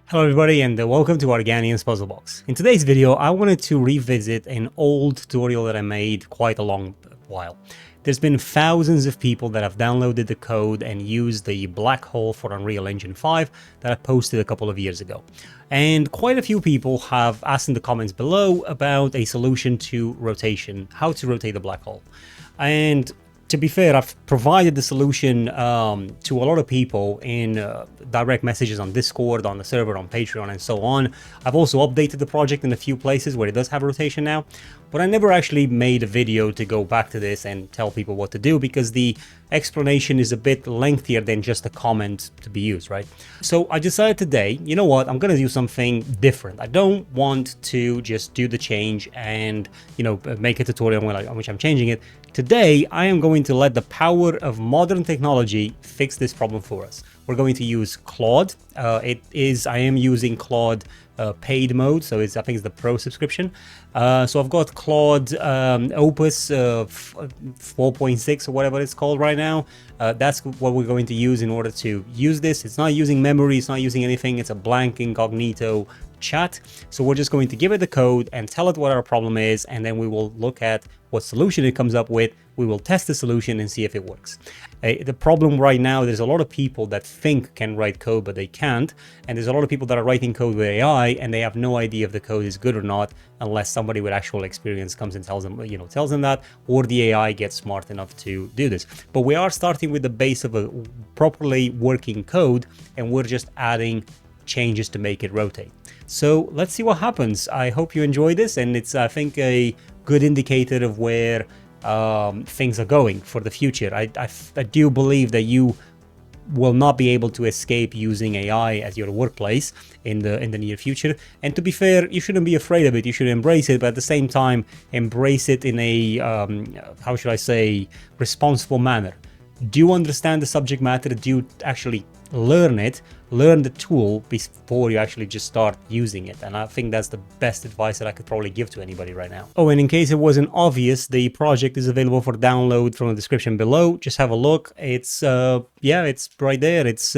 Hello everybody and welcome to Organian's Puzzle Box. In today's video I wanted to revisit an old tutorial that I made quite a long while. There's been thousands of people that have downloaded the code and used the black hole for Unreal Engine 5 that I posted a couple of years ago. And quite a few people have asked in the comments below about a solution to rotation, how to rotate the black hole. And to be fair, I've provided the solution to a lot of people in direct messages on Discord, on the server, on Patreon, and so on. I've also updated the project in a few places where it does have rotation now, but I never actually made a video to go back to this and tell people what to do because the explanation is a bit lengthier than just a comment to be used, right? So I decided today, you know what, I'm going to do something different. I don't want to just do the change and, you know, make a tutorial on which I'm changing it. Today, I am going to let the power of modern technology fix this problem for us. We're going to use Claude. I am using Claude paid mode, so I think it's the Pro subscription. So I've got Claude Opus 4.6 or whatever it's called right now. That's what we're going to use in order to use this. It's not using memory, it's not using anything. It's a blank incognito chat. So we're just going to give it the code and tell it what our problem is, and then we will look at what solution it comes up with. We will test the solution and see if it works. The problem right now, there's a lot of people that think can write code but they can't, and there's a lot of people that are writing code with AI and they have no idea if the code is good or not unless somebody with actual experience comes and tells them that, or the AI gets smart enough to do this. But we are starting with the base of a properly working code, and we're just adding changes to make it rotate. So let's see what happens. I hope you enjoy this, and it's, I think, a good indicator of where things are going for the future. I do believe that you will not be able to escape using AI as your workplace in the near future. And to be fair, you shouldn't be afraid of it. You should embrace it, but at the same time, embrace it in a how should I say, responsible manner. Do you understand the subject matter? Do you actually learn it? Learn the tool before you actually just start using it. And I think that's the best advice that I could probably give to anybody right now. Oh, and in case it wasn't obvious, the project is available for download from the description below. Just have a look. It's yeah, it's right there. It's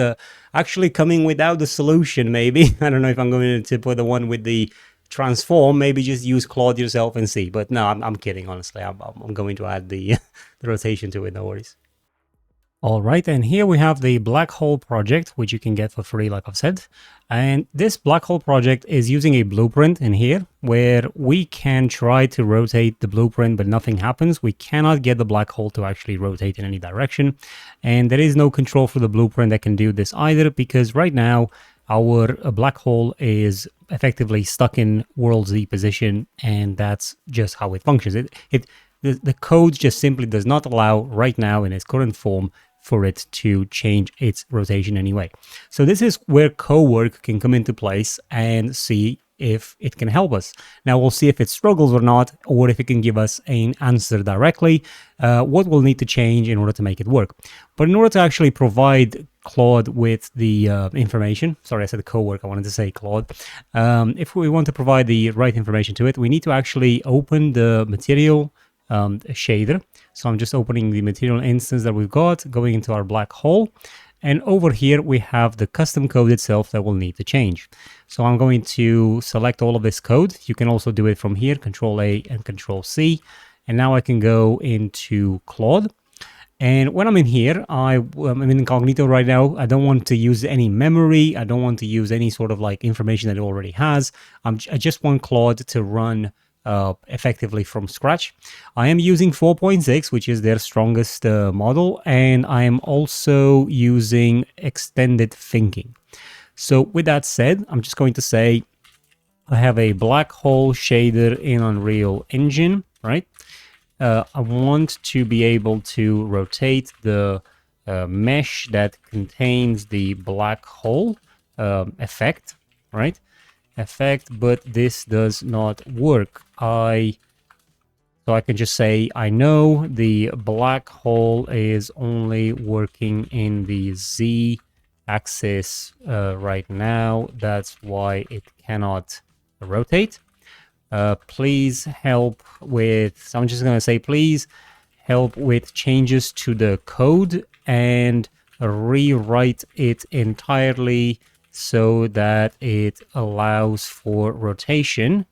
actually coming without the solution, maybe. I don't know if I'm going to put the one with the transform. Maybe just use Claude yourself and see. But no, I'm kidding, honestly. I'm going to add the, the rotation to it, no worries. All right, and here we have the black hole project, which you can get for free, like I've said. And this black hole project is using a blueprint in here where we can try to rotate the blueprint, but nothing happens. We cannot get the black hole to actually rotate in any direction. And there is no control for the blueprint that can do this either, because right now our black hole is effectively stuck in world Z position, and that's just how it functions. The code just simply does not allow right now in its current form for it to change its rotation anyway. So this is where co-work can come into place and see if it can help us. Now we'll see if it struggles or not, or if it can give us an answer directly, what we'll need to change in order to make it work. But in order to actually provide Claude with the information, sorry, I said co-work, I wanted to say Claude. If we want to provide the right information to it, we need to actually open the material shader. So I'm just opening the material instance that we've got, going into our black hole, and over here we have the custom code itself that will need to change. So I'm going to select all of this code. You can also do it from here, Control A and Control C, and now I can go into Claude. And when I'm in here, I'm in incognito right now. I don't want to use any memory. I don't want to use any sort of like information that it already has. I just want Claude to run effectively from scratch. I am using 4.6, which is their strongest model, and I am also using extended thinking. So with that said, I'm just going to say I have a black hole shader in Unreal Engine, right? I want to be able to rotate the mesh that contains the black hole effect, right? But this does not work. So I can just say, I know the black hole is only working in the Z axis right now. That's why it cannot rotate. Please help with, so I'm just going to say, please help with changes to the code and rewrite it entirely so that it allows for rotation,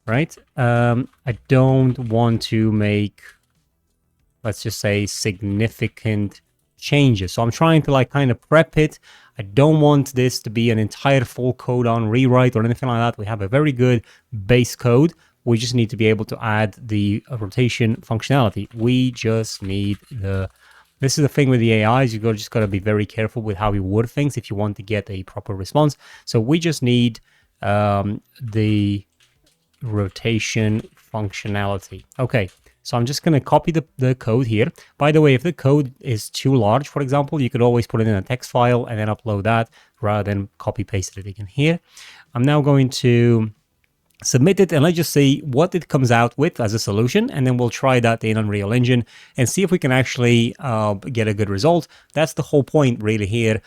right? I don't want to make, let's just say, significant changes. So I'm trying to like kind of prep it. I don't want this to be an entire full code on rewrite or anything like that. We have a very good base code. We just need to be able to add the rotation functionality. We just need this is the thing with the AIs. Just got to be very careful with how you word things if you want to get a proper response. So we just need the rotation functionality. Okay, so I'm just going to copy the code here. By the way, if the code is too large, for example, you could always put it in a text file and then upload that rather than copy paste it again here. I'm now going to submit it and let's just see what it comes out with as a solution, and then we'll try that in Unreal Engine and see if we can actually get a good result. That's the whole point really here.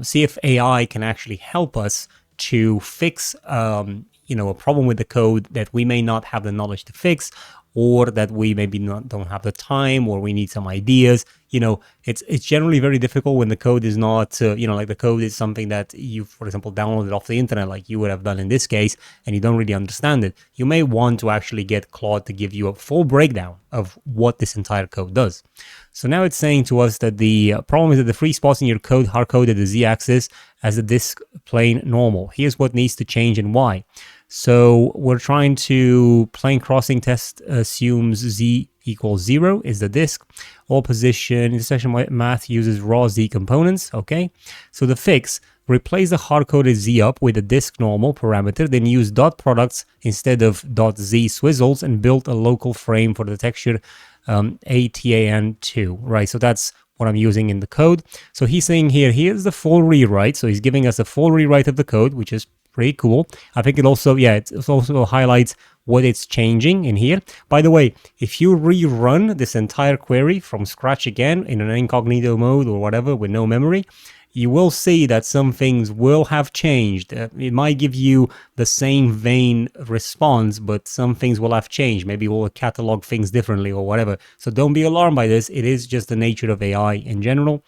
See if AI can actually help us to fix a problem with the code that we may not have the knowledge to fix, or that we maybe don't have the time, or we need some ideas. It's generally very difficult when the code is not, like the code is something that you, for example, downloaded off the internet, like you would have done in this case, and you don't really understand it. You may want to actually get Claude to give you a full breakdown of what this entire code does. So now it's saying to us that the problem is that the free spots in your code hard-coded the z-axis as the disk plane normal. Here's what needs to change and why. So we're trying to plane crossing test assumes z equals 0 is the disk. All position intersection math uses raw z components. Okay, so the fix: replace the hard-coded z up with a disk normal parameter, then use dot products instead of dot z swizzles, and build a local frame for the texture ATAN2. Right, so that's what I'm using in the code. So he's saying here's the full rewrite. So he's giving us a full rewrite of the code, which is pretty cool. I think it also highlights what it's changing in here. By the way, if you rerun this entire query from scratch again in an incognito mode or whatever with no memory, you will see that some things will have changed. It might give you the same vein response, but some things will have changed. Maybe we'll catalog things differently or whatever. So don't be alarmed by this. It is just the nature of AI in general.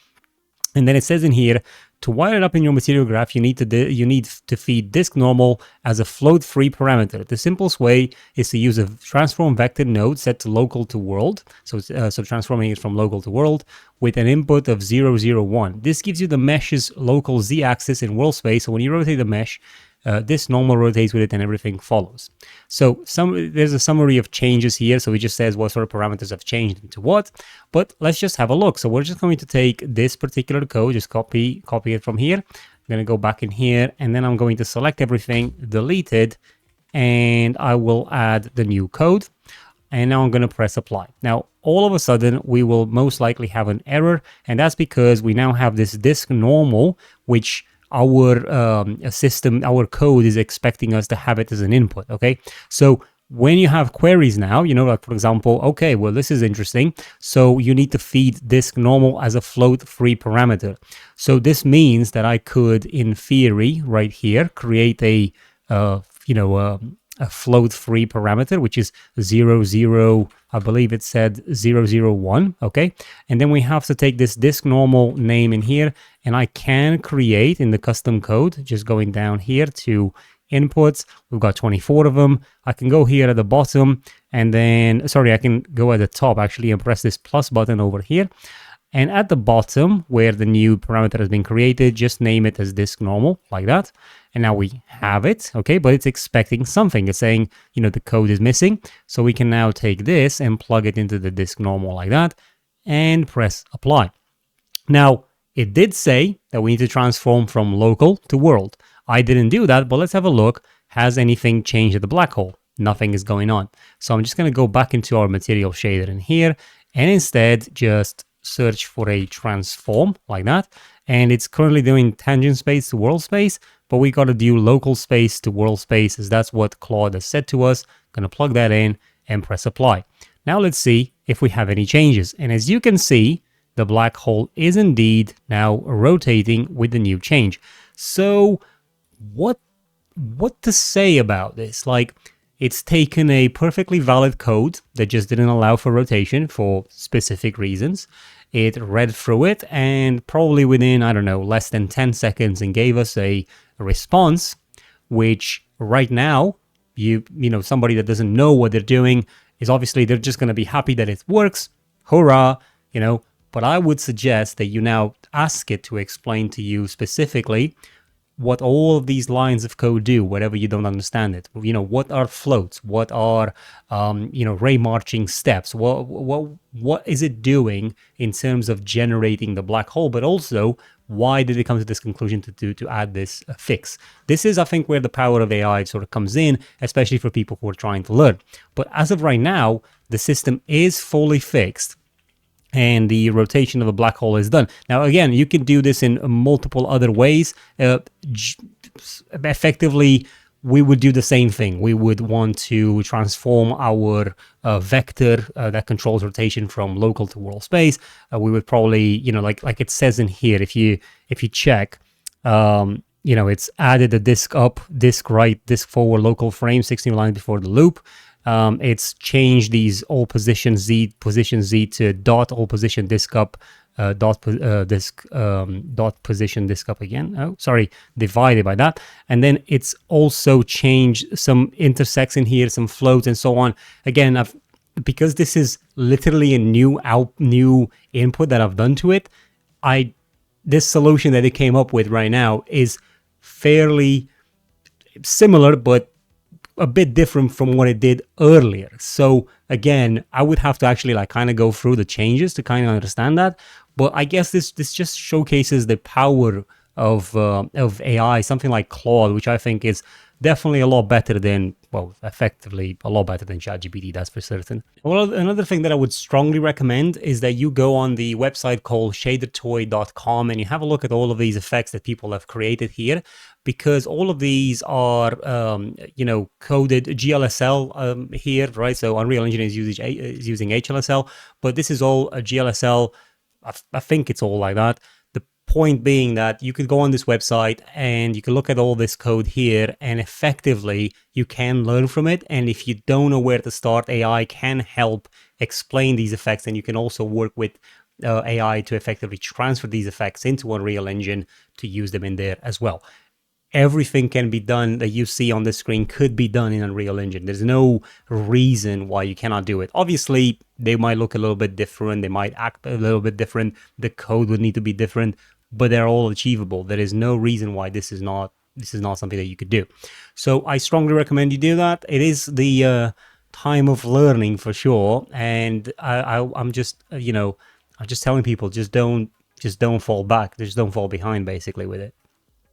And then it says in here, to wire it up in your material graph, you need to feed disk normal as a float-free parameter. The simplest way is to use a transform vector node set to local to world. So transforming it from local to world with an input of 0, 0, 1. This gives you the mesh's local z-axis in world space. So when you rotate the mesh, this normal rotates with it and everything follows. So there's a summary of changes here. So it just says what sort of parameters have changed into what. But let's just have a look. So we're just going to take this particular code, just copy it from here. I'm going to go back in here, and then I'm going to select everything, delete it, and I will add the new code. And now I'm going to press apply. Now, all of a sudden, we will most likely have an error, and that's because we now have this disk normal, which our system, our code is expecting us to have it as an input. Okay, so when you have queries now, like for example, okay, well, this is interesting. So you need to feed disk normal as a float-free parameter. So this means that I could, in theory, right here, create a float-free parameter, which is 0, 0, I believe it said 0, 0, 1, okay? And then we have to take this disk normal name in here, and I can create in the custom code, just going down here to inputs. We've got 24 of them. I can go here at the bottom, and then, sorry, I can go at the top actually and press this plus button over here. And at the bottom, where the new parameter has been created, just name it as disk normal, like that. And now we have it, okay? But it's expecting something. It's saying, the code is missing. So we can now take this and plug it into the disk normal like that and press apply. Now, it did say that we need to transform from local to world. I didn't do that, but let's have a look. Has anything changed at the black hole? Nothing is going on. So I'm just going to go back into our material shader in here and instead just search for a transform like that. And it's currently doing tangent space to world space, but we got to do local space to world space, as that's what Claude has said to us. Going to plug that in and press apply. Now let's see if we have any changes. And as you can see, the black hole is indeed now rotating with the new change. So what to say about this? Like, it's taken a perfectly valid code that just didn't allow for rotation for specific reasons, it read through it, and probably within, I don't know, less than 10 seconds, and gave us a response, which right now, somebody that doesn't know what they're doing is obviously they're just going to be happy that it works. Hurrah, but I would suggest that you now ask it to explain to you specifically what all of these lines of code do, wherever you don't understand it. What are floats? What are, ray marching steps? What is it doing in terms of generating the black hole? But also, why did it come to this conclusion to add this fix? This is, I think, where the power of AI sort of comes in, especially for people who are trying to learn. But as of right now, the system is fully fixed, and the rotation of a black hole is done. Now, again, you can do this in multiple other ways. Effectively, we would do the same thing. We would want to transform our vector that controls rotation from local to world space. We would probably, like it says in here, if you check, it's added a disk up, disk right, disk forward, local frame, 16 lines before the loop. It's changed these all position Z to dot all position disk up, dot position disk up again. Oh, sorry, divided by that. And then it's also changed some intersects in here, some floats and so on. Again, because this is literally a new input that I've done to it, this solution that it came up with right now is fairly similar, but a bit different from what it did earlier. So again, I would have to actually kind of go through the changes to kind of understand that. But I guess this just showcases the power of AI, something like Claude, which I think is definitely a lot better than, well, effectively a lot better than ChatGPT, that's for certain. Well, another thing that I would strongly recommend is that you go on the website called shadertoy.com and you have a look at all of these effects that people have created here, because all of these are, coded GLSL here, right? So Unreal Engine is using HLSL, but this is all a GLSL. I think it's all like that. Point being that you could go on this website and you can look at all this code here, and effectively you can learn from it. And if you don't know where to start, AI can help explain these effects, and you can also work with AI to effectively transfer these effects into Unreal Engine to use them in there as well. Everything can be done that you see on the screen could be done in Unreal Engine. There's no reason why you cannot do it. Obviously, they might look a little bit different. They might act a little bit different. The code would need to be different, but they're all achievable. There is no reason why this is not something that you could do. So I strongly recommend you do that. It is the time of learning for sure. And I'm just, I'm just telling people, just don't fall back. Just don't fall behind basically with it.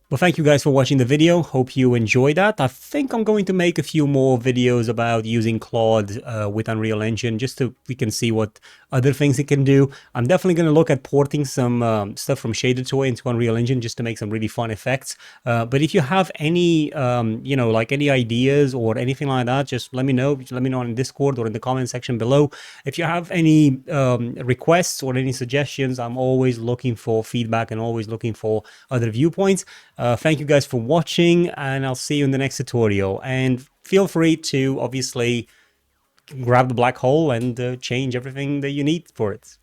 Well, thank you guys for watching the video. Hope you enjoyed that. I think I'm going to make a few more videos about using Claude with Unreal Engine, just so we can see what other things it can do. I'm definitely going to look at porting some stuff from Shader into Unreal Engine just to make some really fun effects. But if you have any, any ideas or anything like that, just let me know. Let me know on Discord or in the comment section below. If you have any requests or any suggestions, I'm always looking for feedback and always looking for other viewpoints. Thank you guys for watching, and I'll see you in the next tutorial. And feel free to obviously grab the black hole and change everything that you need for it.